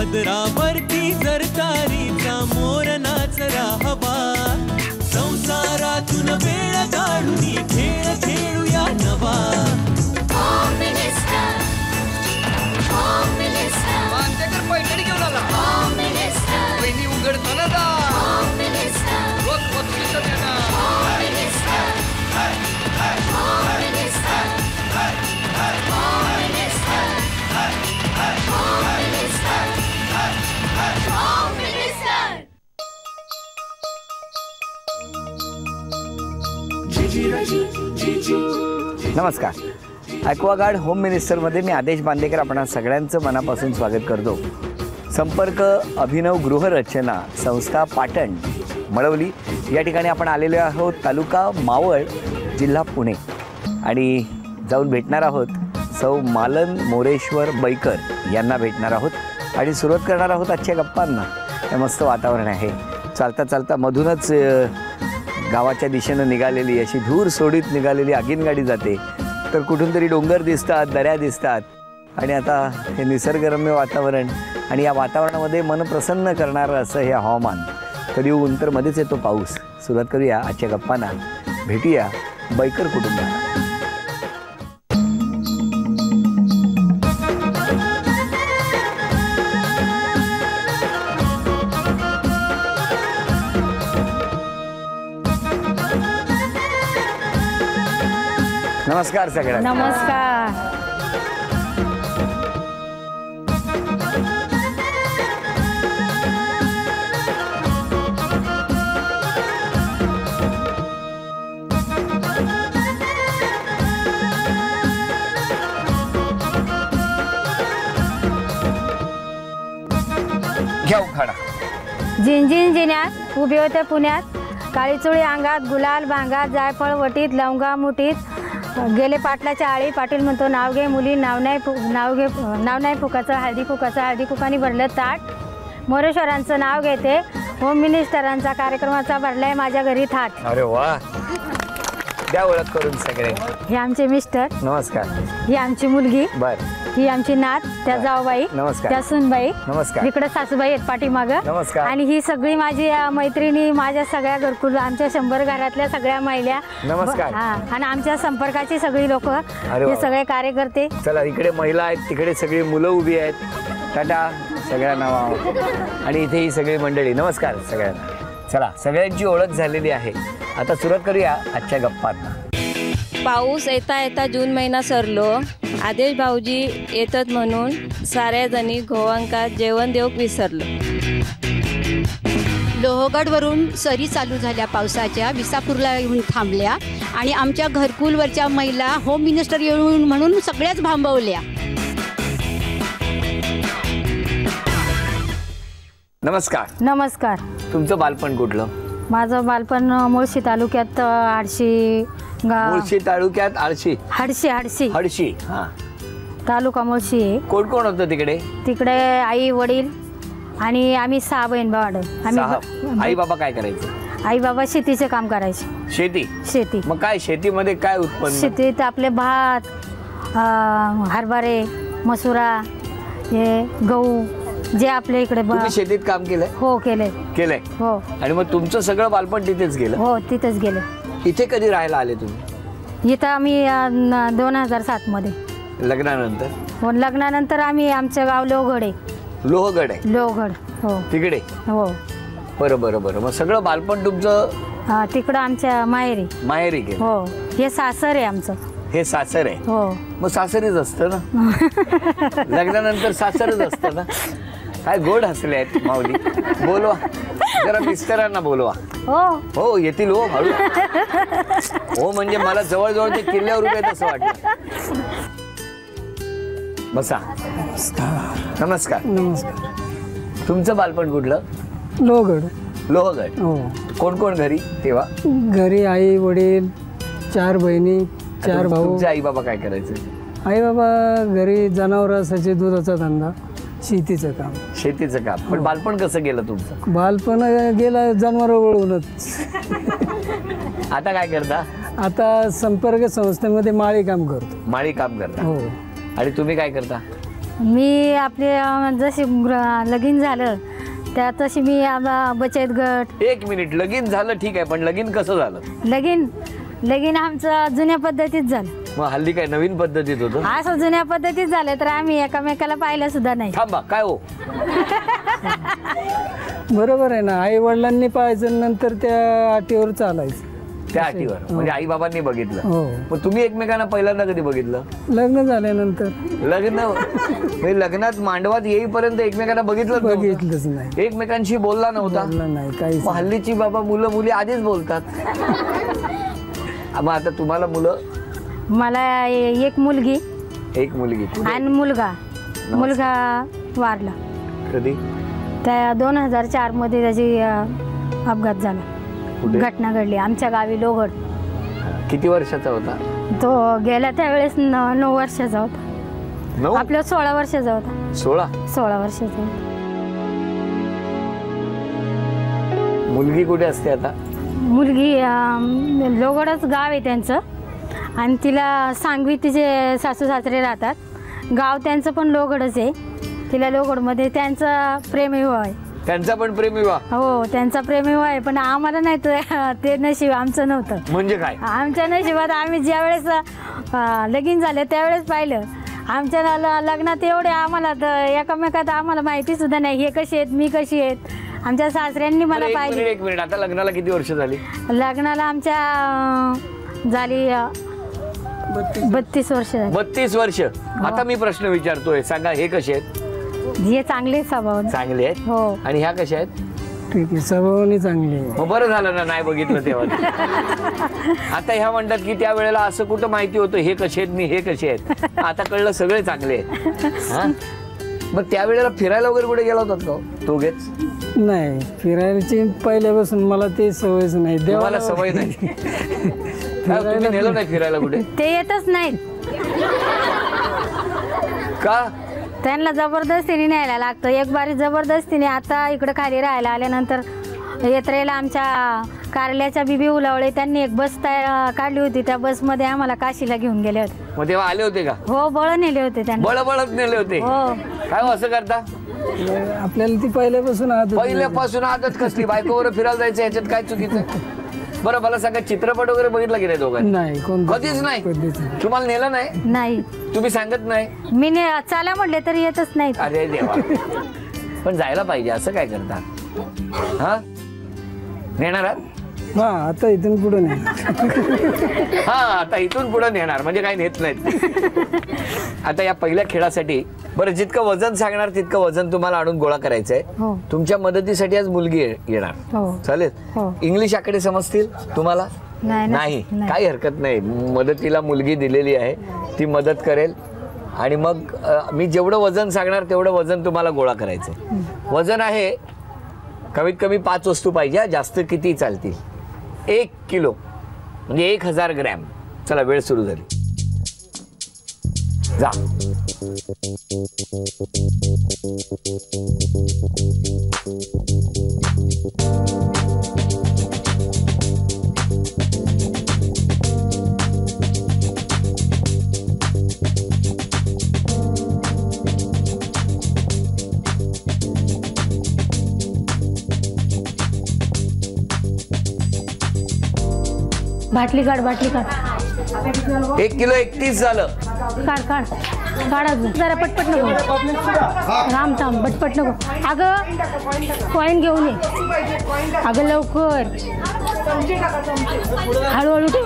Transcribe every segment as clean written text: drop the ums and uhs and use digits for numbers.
पदरावरती जर तारीचा मोर नाचरा हवा, संसारातून वेळ काढून खेळ खेळूया नवा. बांदेकर पैठणी घेऊन आला, पहिली उघडताना जा, रोज वस्तूचं देणार. नमस्कार. ॲक्वागार्ड होम मिनिस्टरमध्ये मी आदेश बांदेकर आपणा सगळ्यांचं मनापासून स्वागत करतो. संपर्क अभिनव गृहरचना संस्था पाटण मळवली या ठिकाणी आपण आलेलो आहोत. तालुका मावळ जिल्हा पुणे आणि जाऊन भेटणार आहोत सौ मालन मोरेश्वर बैकर यांना भेटणार आहोत आणि सुरुवात करणार आहोत आजच्या गप्पांना. हे मस्त वातावरण आहे. चालता चालता मधूनच गावाच्या दिशेनं निघालेली अशी धूर सोडीत निघालेली आगीन गाडी जाते, तर कुठून तरी डोंगर दिसतात, दऱ्या दिसतात आणि आता हे निसर्गरम्य वातावरण आणि या वातावरणामध्ये मन प्रसन्न करणारं असं हे हवामान. कधी ऊन तर मध्येच येतो पाऊस. सुरुवात करूया आजच्या गप्पांना. भेटूया बैकर कुटुंबाला. नमस्कार सगळ्यांना. नमस्कार. घ्या उखाडा. जिंजिन जिन्यात उभे होते पुण्यात, काळी चुळी अंगात, गुलाल भांगात, जायफळ वटीत, लवंगा मुठीत, गेले पाटलाच्या आळी. पाटील म्हणतो नाव घे मुली, नाव नाही फुकाचं, हळदी फुकानी भरलं ताट. मोरेश्वरांचं नाव घेते, होम मिनिस्टरांचा कार्यक्रमाचा भरलाय माझ्या घरी थाट. अरे वा, द्या ओळख करून सगळे. हे आमचे मिस्टर. नमस्कार. ही आमची मुलगी. बर. ही आमची नात, त्या जाऊबाई. नमस्कार. त्या सुनबाई. नमस्कार. इकडे सासूबाई आहेत पाठीमागं. नमस्कार. आणि ही सगळी माझी मैत्रिणी, माझ्या सगळ्या घरकुल, आमच्या 100 घरातल्या सगळ्या महिला. नमस्कार. हा, आणि आमच्या संपर्काची सगळी लोक, हे सगळे कार्यकर्ते. चला, इकडे महिला आहेत, तिकडे सगळी मुलं उभी आहेत. टाटा सगळ्यांना. आणि इथे ही सगळी मंडळी. नमस्कार सगळ्यांना. चला, सगळ्यांची ओळख झालेली आहे. आता सुरुवात करूया आजच्या गप्पांना. पाऊस येता येता जून महिना सरलो, आदेश भाऊजी येतात म्हणून साऱ्या जणी गोवांका जेवण देऊक विसरलो. लोहगडवरून सरी चालू झाल्या पावसाच्या, विसापूरला येऊन थांबल्या आणि आमच्या घरकुलवरच्या महिला होम मिनिस्टर येऊन म्हणून सगळ्याच भांबवल्या. नमस्कार. नमस्कार. तुमचं बालपण कुठलं? माझं बालपण मुळशी तालुक्यात आडशी. मुळशी तालुक्यात आळशी. हडशी. हा, तालुका मुळशी आहे. कोण कोण होतं तिकडे? तिकडे आई वडील आणि आम्ही 6 बहीण भावंड. आई बाबा काय करायचं? आई बाबा शेतीचे काम करायचे. शेती. मग काय शेतीमध्ये काय उत्पन्न? शेतीत आपले भात, हरभरे, मसुरा, हे गहू, जे आपल्या इकडे. शेतीत काम केलंय? हो, केलंय. हो. आणि मग तुमचं सगळं बालपण तिथेच गेलं? हो, तिथेच गेलं. इथे कधी राहायला आले तुम्ही? इथं आम्ही 2007 मध्ये. लग्नानंतर? हो, लग्नानंतर आम्ही, आमचं गाव लोहगड आहे. लोहगड. हो, तिकडे. हो. बरं. मग सगळं बालपण तुमचं तिकडं आमच्या माहेरी गेलं? हो. हे सासर आहे आमचं. हे सासर आहे? हो. मग सासरीच असतं ना. लग्नानंतर सासरच असतं ना. काय गोड हसले आहेत माऊली. बोलवा जरा, मिस्टरांना बोलवा. हो येतील. हो, हळू. हो, म्हणजे मला जवळजवळ ते किल्ल्यावर उभे आहेत असं वाटतं. बसा. नमस्कार. तुमचं बालपण कुठलं? लोहगड. हो. कोण कोण घरी तेव्हा? घरी आई वडील, 4 बहिणी, 4 भाऊ. तुमचे आई बाबा काय करायचे? आई बाबा घरी जनावर असायचे, दुधाचा धंदा, शेतीचं काम. पण बालपण कसं गेलं तुमचं? बालपण गेलं जनावर वळवूनच. आता काय करता? आता संपर्क संस्थेमध्ये माळी काम करतो. माळी काम करता? हो. आणि तुम्ही काय करता? मी आपले जसे लगीन झालं त्या तशी मी बचत गट. एक मिनिट, लगीन झालं ठीक आहे, पण लगीन कसं झालं? लगीन आमचं जुन्या पद्धतीत झालं. मग हल्ली काय नवीन पद्धतीत होतं? असं जुन्या पद्धतीत झालं तर आम्ही एकामेकाला पाहिलं सुद्धा नाही. थांबा, काय हो? बरोबर आहे ना, आई वडिलांनी पाहायचं नंतर त्या अटीवर चालायचं. त्या अटीवर म्हणजे आई बाबांनी बघितलं. हो. मग तुम्ही एकमेकांना पहिल्यांदा कधी बघितलं? लग्न झाल्यानंतर. म्हणजे लग्नात मांडवात येईपर्यंत एकमेकांना बघितलंच नाही, एकमेकांशी बोलला नव्हता? नाही काही. हल्लीची बाबा मुलं मुली आधीच बोलतात. मग आता तुम्हाला मुलं? मला एक मुलगी आणि मुलगा वारला. कधी? त्या 2004 मध्ये त्याची अपघात झाला. घटना घडली आमच्या गावी लोगड. किती वर्षाचा होता तो? गेल्या त्यावेळेस 9 वर्षाचा होता. आपल्या 16 वर्षाचा होता. 16 वर्षाचा. मुलगी कुठे असते आता? मुलगी लोगडच गाव आहे त्यांचं आणि तिला सांगवी तिचे सासू सासरे राहतात. गाव त्यांचं पण लोगडच आहे. तिला लोगडमध्ये त्यांचा प्रेमविवाह आहे. त्यांचा पण प्रेमविवाह? हो, त्यांचा प्रेमविवाह आहे, पण आम्हाला नाही ते नशीब आमचं नव्हतं. म्हणजे काय? आमच्या नशिबात आम्ही ज्या वेळेस लगीन झालं त्यावेळेस पाहिलं. आमच्या लग्नात एवढे आम्हाला एकामेकात आम्हाला माहिती सुद्धा नाही, हे कशी आहेत मी कशी आहेत. आमच्या सासऱ्यांनी मला पाहिजे. एक मिनिट, आता लग्नाला किती वर्ष झाली? लग्नाला आमच्या झाली 32 वर्ष. 32 वर्ष. आता मी प्रश्न विचारतोय, सांगा हे कसे आहेत? हे चांगले स्वभाव. चांगले आहेत. हो. आणि ह्या कशा आहेत? ठीक आहे, स्वभावाने चांगली. मग बरं झालं ना नाही बघितलं तेव्हा. आता ह्या म्हणतात की त्या वेळेला असं कुठं माहिती होतं हे कसे आहेत मी हे कसे आहेत. आता कळलं सगळे चांगले आहेत. मग त्यावेळेला फिरायला वगैरे कुठे गेला होतात का दोघेच? नाही, फिरायची पहिल्यापासून मला ते सवयच नाही. देवाला सवय नाही. तुम्ही नेलं नाही फिरायला कुठे? ते येतच नाहीत. का? त्यांना जबरदस्तीने न्यायला लागतं. एक बारी जबरदस्तीने. आता इकडे खाली राहायला आल्यानंतर यात्रेला आमच्या कार्यालयाच्या बीबी उलावळे त्यांनी एक बस काढली होती. त्या बसमध्ये आम्हाला काशीला घेऊन गेले होते. मग तेव्हा आले होते का? हो, बळ नेले होते त्यांनी. बळत नेले होते? हो. काय असं करता? आपल्याला ती पहिल्यापासून आदत कसली? बायकोवर फिरायला जायचं याच्यात काय चुकीचं? बरं मला सांगा, चित्रपट वगैरे बघितला की नाही दोघांनी? नाही, कधीच नाही. तुम्हाला नेलं नाही? नाही. तुम्ही सांगत नाही? मी चाला म्हटले तरी येतच नाही. अरे देवा. पण जायला पाहिजे, असं काय करता? हा, नेणार आहात? हा, आता इथून पुढे नाही. हा, आता इथून पुढे नेणार म्हणजे काय नेत नाहीत. आता या पहिल्या खेळासाठी बरं, जितकं वजन सांगणार तितकं वजन तुम्हाला आणून गोळा करायचंय. तुमच्या मदतीसाठी आज मुलगी येणार. चालेल? इंग्लिश आकडे समजतील तुम्हाला? नाही, काही हरकत नाही. मदतीला मुलगी दिलेली आहे, ती मदत करेल. आणि मग मी जेवढं वजन सांगणार तेवढं वजन तुम्हाला गोळा करायचंय. वजन आहे कमीत कमी 5 वस्तू पाहिजे. जास्त किती चालतील? 1 किलो म्हणजे 1000 ग्रॅम. चला, वेळ सुरू झाली. जा. बाटली काढ. 1 किलो 31 झालं. काढ अजून जरा पटपट नको. थांब पटपट नको. अगं कॉईन घेऊन ये. अगं लवकर. हळूहळू ठेव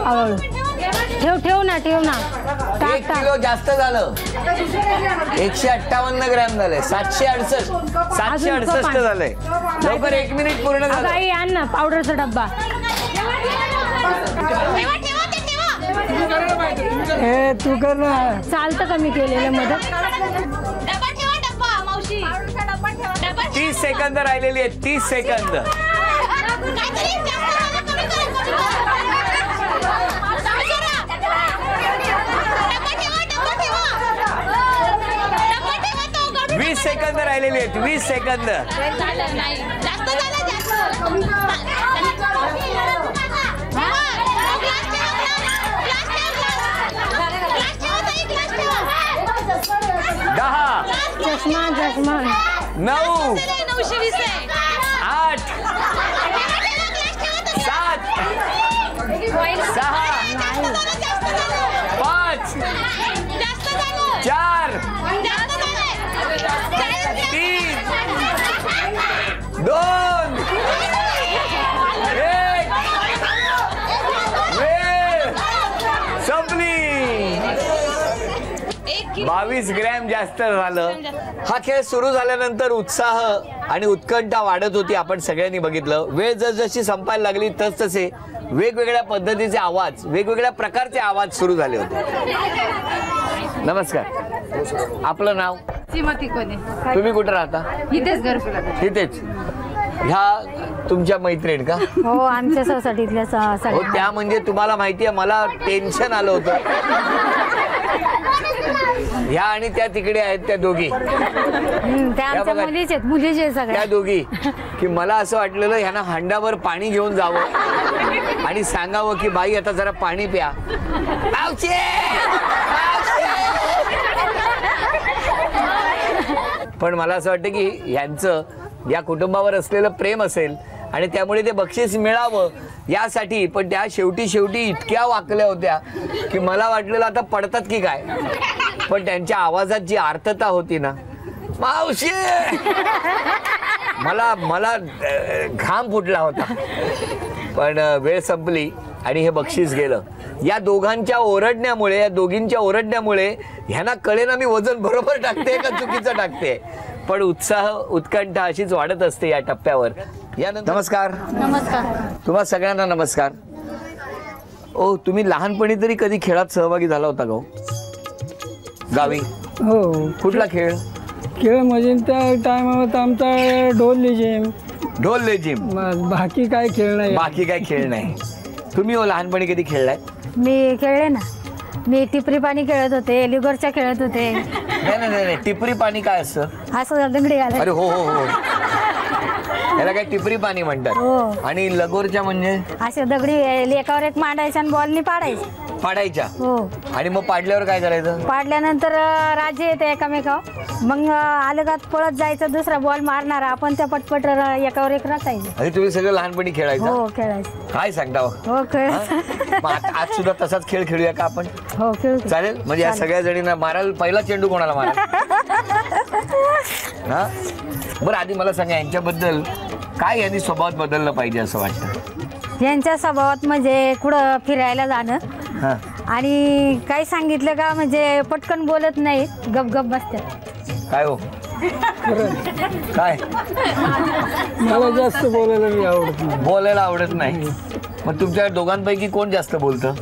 ना. 1 किलो जास्त झालं. 158 ग्रॅम झाले. 768 झालंय. लवकर 1 मिनिट पूर्ण झालं. आई आण ना पावडरचा डब्बा. तू कर ना. चालतं कमी केलेलं मदत. 30 सेकंद राहिलेली आहेत. 30 सेकंद. वीस सेकंद राहिलेली आहेत. 20 सेकंद. चष्मा चष्मा 9 8 7 6 5 4 3 2 1 वेळ संपली. 22 ग्रॅम जास्त झालं. हा खेळ सुरू झाल्यानंतर उत्साह आणि उत्कंठा वाढत होती. आपण सगळ्यांनी बघितलं. वेळ जसजशी संपायला लागली तसतसे वेगवेगळ्या पद्धतीचे आवाज, वेगवेगळ्या प्रकारचे आवाज सुरू झाले होते. नमस्कार, आपलं नाव? श्रीमती कोणे. तुम्ही कुठे राहता? इथेच घरकुला. इथेच. ह्या तुमच्या मैत्रीण का? हो, आमच्या सोसायटीतल्या हो, त्या म्हणजे तुम्हाला माहितीये मला टेन्शन आलं होतं. ह्या आणि त्या तिकडे आहेत त्या दोघी. त्या आमच्या मुलीच आहेत सगळ्या. त्या दोघी की मला असं वाटलेलं ह्यांना हंडाभर पाणी घेऊन जावं आणि सांगावं की बाई आता जरा पाणी प्या. पण मला असं वाटतं की यांचं या कुटुंबावर असलेलं प्रेम असेल आणि त्यामुळे ते बक्षीस मिळावं यासाठी. पण त्या शेवटी इतक्या वाकल्या होत्या की मला वाटलेलं आता पडतात की काय. पण त्यांच्या आवाजात जी आर्तता होती ना, मावशी, मला घाम फुटला होता. पण वेळ संपली आणि हे बक्षीस गेलं. या दोघींच्या ओरडण्यामुळे ह्यांना कळेना मी वजन बरोबर टाकते का चुकीचं टाकते. पण उत्साह उत्कंठा अशीच वाढत असते या टप्प्यावर. यानंतर नमस्कार. तुम्हा सगळ्यांना नमस्कार. ओ, तुम्ही लहानपणी तरी कधी खेळात सहभागी झाला होता का गावी? हो. कुठला खेळ? खेळ म्हणजे त्या टायमावर आमचा ढोल लेझिम. बाकी काय खेळ नाही. तुम्ही हो लहानपणी कधी खेळलाय? मी खेळले ना. मी टिपरी पाणी खेळत होते, लिगोरच्या खेळत होते. नाही, टिपरी पाणी काय असतं? असं दगडी आलं. अरे हो, याला काय टिपरी पाणी म्हणतात. हो. आणि लगोरच्या म्हणजे असे दगडी एकावर एक मांडायच्या आणि बॉलनी पाडायच्या. हो. आणि मग पाडल्यावर काय करायचं? पाडल्यानंतर राज्य येते एकामेकावर. मग अलगात पळत जायचं, दुसरा बॉल मारणारा, आपण त्या पटपट एकावर एक रचायचं. अरे तुम्ही सगळं लहानपणी खेळायचं? हो, खेळायचं. काय सांगता? हो, खेळायचं. आज सुद्धा तसाच खेळ खेळूया का आपण? हो, खेळू. चालेल. म्हणजे या सगळ्या जणींना माराल. पहिला चेंडू कोणाला माराल? हा, बरं. आधी मला सांगा यांच्याबद्दल काय यांनी स्वभावात बदललं पाहिजे असं वाटतं? यांच्या स्वभावात म्हणजे कुठं फिरायला जाणं आणि काही सांगितलं का म्हणजे पटकन बोलत नाही, गपगप बसतात. काय हो? काय? मला जास्त बोलायला आवडत नाही. मग तुमच्या दोघांपैकी कोण जास्त बोलतं?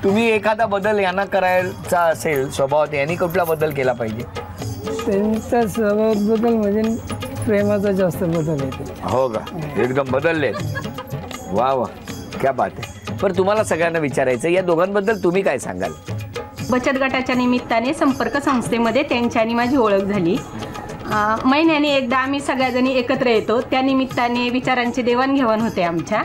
तुम्ही एखादा बदल यांना करायचा असेल स्वभावात, यांनी कुठला बदल केला पाहिजे? त्यांचा स्वभावात बदल म्हणजे प्रेमाचा जास्त बदल येतो. हो का? एकदम बदलले. वा, क्या बात आहे. पण तुम्हाला सगळ्यांना विचारायचं, या दोघांबद्दल तुम्ही काय सांगाल? बचत गटाच्या निमित्ताने संपर्क संस्थेमध्ये त्यांची आणि माझी ओळख झाली. महिन्याने एकदा आम्ही सगळ्याजणी एकत्र येतो. त्या निमित्ताने विचारांची देवाणघेवाण होते आमच्या.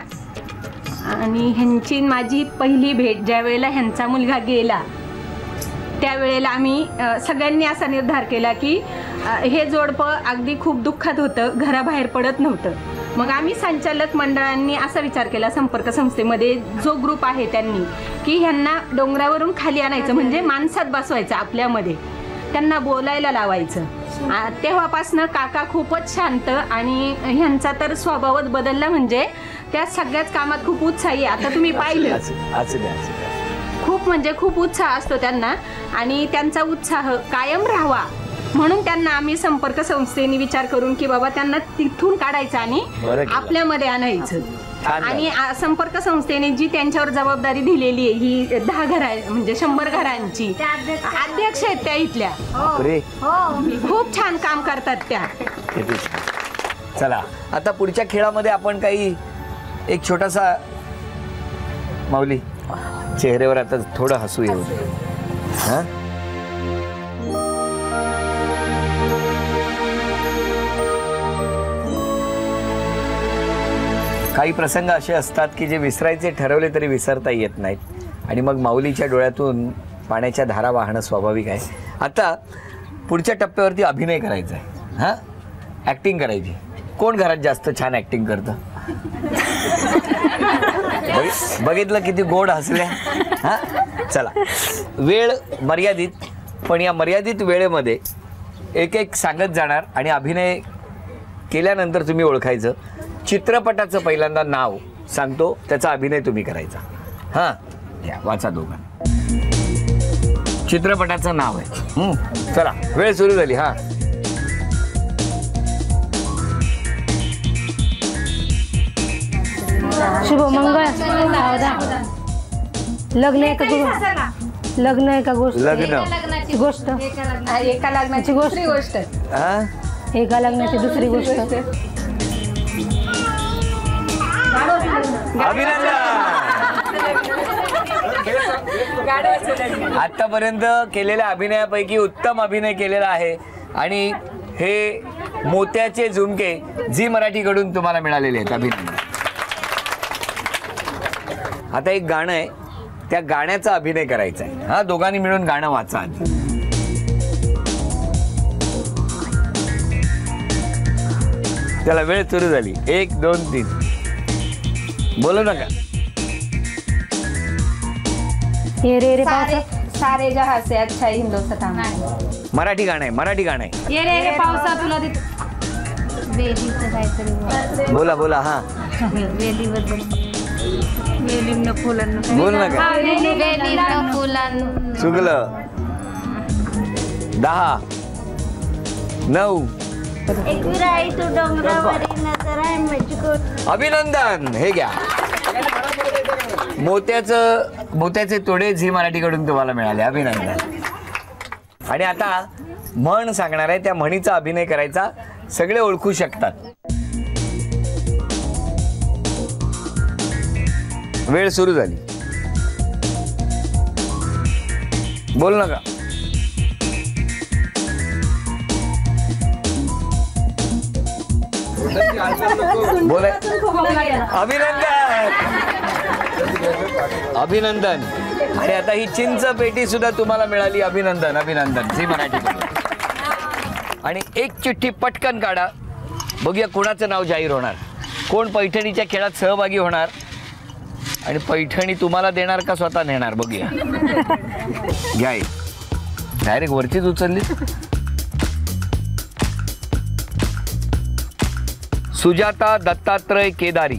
आणि ह्यांची माझी पहिली भेट ज्या वेळेला ह्यांचा मुलगा गेला त्यावेळेला आम्ही सगळ्यांनी असा निर्धार केला की हे जोडपं अगदी खूप दुःखात होतं, घराबाहेर पडत नव्हतं. मग आम्ही संचालक मंडळांनी असा विचार केला संपर्क संस्थेमध्ये जो ग्रुप आहे त्यांनी की ह्यांना डोंगरावरून खाली आणायचं, म्हणजे माणसात बसवायचं, आपल्यामध्ये त्यांना बोलायला लावायचं. तेव्हापासनं काका खूपच शांत आणि ह्यांचा तर स्वभावच बदलला. म्हणजे त्या सगळ्याच कामात खूप उत्साही. आता तुम्ही पाहिलं खूप म्हणजे खूप उत्साह असतो त्यांना आणि त्यांचा उत्साह कायम राहावा म्हणून त्यांना आम्ही संपर्क संस्थेने विचार करून की बाबा त्यांना तिथून काढायचं आणि आपल्यामध्ये आणायचं. आणि संपर्क संस्थेने जी त्यांच्यावर जबाबदारी दिलेली आहे ही 10 घरा म्हणजे 100 घरांची अध्यक्ष आहेत त्या इथल्या. खूप छान काम करतात त्या. चला आता पुढच्या खेळामध्ये आपण काही एक छोटासा माऊली चेहऱ्यावर आता थोडं हसू येऊ. हा, काही प्रसंग असे असतात की जे विसरायचे ठरवले तरी विसरता येत नाहीत आणि मग माऊलीच्या डोळ्यातून पाण्याच्या धारा वाहणं स्वाभाविक आहे. आता पुढच्या टप्प्यावरती अभिनय करायचा आहे. हां, ॲक्टिंग करायची. कोण घरात जास्त छान ॲक्टिंग करतं? बघितलं किती गोड हसल्या. हां, चला. वेळ मर्यादित, पण या मर्यादित वेळेमध्ये एक एक सांगत जाणार आणि अभिनय केल्यानंतर तुम्ही ओळखायचं. चित्रपटाचं पहिल्यांदा नाव सांगतो, त्याचा अभिनय तुम्ही करायचा. हां, या वाचा दोघं. चित्रपटाचं नाव आहे. चला, वेळ सुरू झाली. हां, शुभमंगळ. लग्न आहे का लग्न आहे का गोष्ट? लग्न गोष्ट. एका लग्नाची दुसरी गोष्ट. हां, एका लग्नाची दुसरी गोष्ट. अभिनंदन. आतापर्यंत केलेल्या अभिनयापैकी उत्तम अभिनय केलेला आहे आणि हे मोत्याचे झुमके झी मराठीकडून तुम्हाला मिळालेले आहेत. अभिनंदन. आता एक गाणं आहे, त्या गाण्याचा अभिनय करायचा आहे. हा, दोघांनी मिळून गाणं वाचा आधी. त्याला वेळ सुरू झाली. 1 2 3. बोलू नका. ये रे रे पावसा. सारे जहां से अच्छा हिंदुस्तान. मराठी गाणं आहे, मराठी गाणं आहे. ये रे रे पावसा तुला वेलीचं काहीतरी बोला बोला. हा, वेलीबद्दल. वेलींना फुलांना. बोल नका. वेलीनं फुलांना. चुकलं. 10 9. अभिनंदन. हे घ्या, मोत्याचे तोडे झी मराठीकडून तुम्हाला मिळाले. अभिनंदन. आणि आता म्हण सांगणार आहे, त्या म्हणीचा अभिनय करायचा. सगळे ओळखू शकतात. वेळ सुरू झाली. बोल नका. बोल. अभिनंदन. अभिनंदन. आणि आता ही चिंच पेटी सुद्धा तुम्हाला मिळाली. अभिनंदन. अभिनंदन झी मराठीकडून. आणि एक चिठ्ठी पटकन काढा. बघूया कोणाचं नाव जाहीर होणार, कोण पैठणीच्या खेळात सहभागी होणार आणि पैठणी तुम्हाला देणार का स्वतः नेणार. बघूया. घ्या. डायरेक्ट वरतीच उचलली. सुजाता दत्तात्रय केदारी.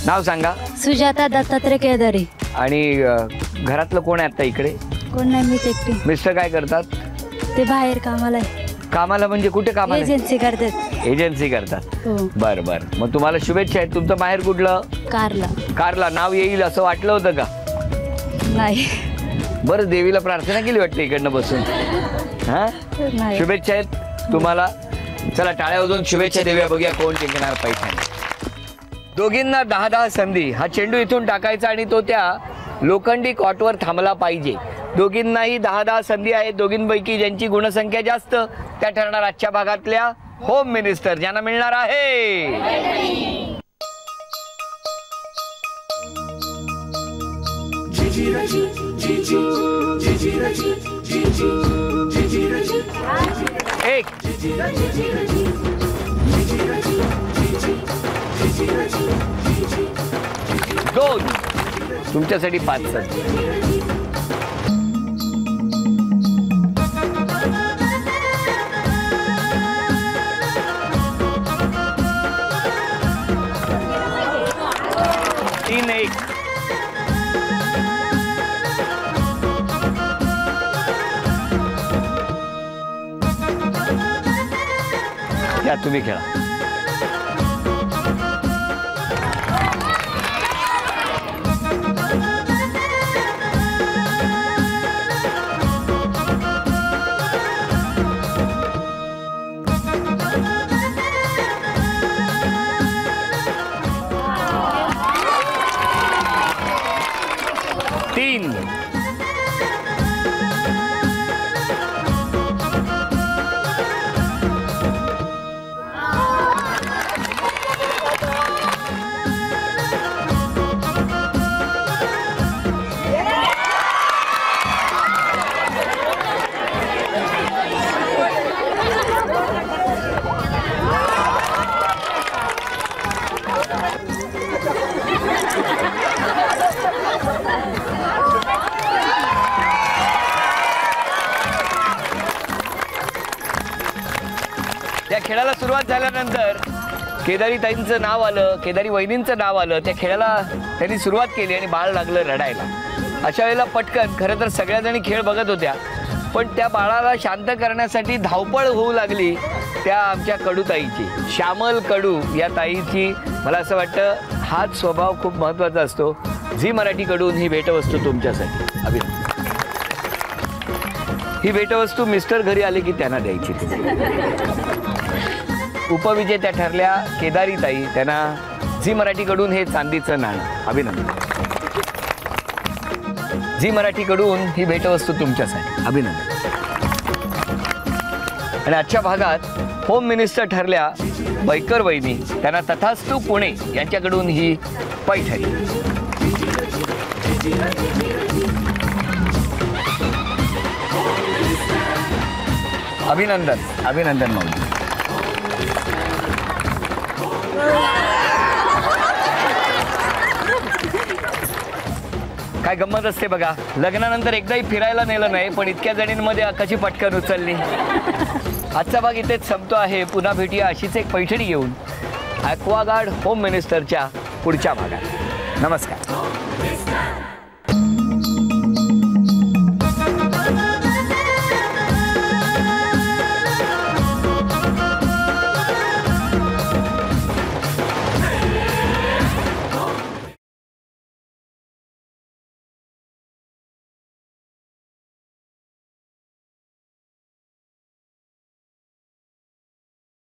नाव सांगा. सुजाता दत्तात्रय केदारी. आणि घरातलं कोण आहे आता इकडे? कोण नाही, मी एकटी. मिस्टर काय करतात? ते बाहेर कामाला आहे. कामाला म्हणजे कुठे कामाला? एजन्सी करतात. एजन्सी करतात. हो. बरं बरं. मग तुम्हाला शुभेच्छा आहेत. तुमचं माहेर कुठलं? कारला. कारला. नाव येईल असं वाटलं होतं का? नाही. बरं, देवीला प्रार्थना केली वाटते इकडनं बसून. हा, शुभेच्छा आहेत तुम्हाला. चला, टाळ्या वाजवून शुभेच्छा देऊया. बघूया कोण जिंकणार पैठणी. दोघींना 10-10 संधी. हा चेंडू इथून टाकायचा आणि तो त्या लोखंडी कॉटवर थांबला पाहिजे. दोघींनाही 10-10 संधी आहेत. दोघींपैकी ज्यांची गुणसंख्या जास्त त्या ठरणार आजच्या भागातल्या होम मिनिस्टर, ज्यांना मिळणार आहे एक 2. तुमच्यासाठी 5 संधी. या तुम्ही खेळा. खेळाला सुरुवात झाल्यानंतर केदारी ताईंचं नाव आलं, केदारी वहिनींचं नाव आलं. त्या खेळाला त्यांनी सुरुवात केली आणि बाळ लागलं रडायला. अशा वेळेला पटकन खरं तर सगळ्याजणी खेळ बघत होत्या, पण त्या बाळाला शांत करण्यासाठी धावपळ होऊ लागली त्या आमच्या कडूताईची, श्यामल कडू या ताईची. मला असं वाटतं हाच स्वभाव खूप महत्त्वाचा असतो. झी मराठीकडून ही भेटवस्तू तुमच्यासाठी. अभिनंदन. ही भेटवस्तू मिस्टर घरी आले की त्यांना द्यायची. उपविजेत्या ठरल्या केदारी ताई, त्यांना झी मराठीकडून हे चांदीचं नाणं. अभिनंदन. झी मराठीकडून ही भेटवस्तू तुमच्यासाठी. अभिनंदन. आणि आजच्या भागात होम मिनिस्टर ठरल्या बैकर वहिनी, त्यांना तथास्तू पुणे यांच्याकडून ही पैठणी. अभिनंदन. अभिनंदन मौली. काय गंमत असते बघा, लग्नानंतर एकदाही फिरायला नेलं नाही, पण इतक्या जणींमध्ये कशी पटकन उचलली. आजचा भाग इथेच संपतो आहे. पुन्हा भेटूया अशीच एक पैठणी घेऊन ॲक्वागार्ड होम मिनिस्टरच्या पुढच्या भागात. नमस्कार.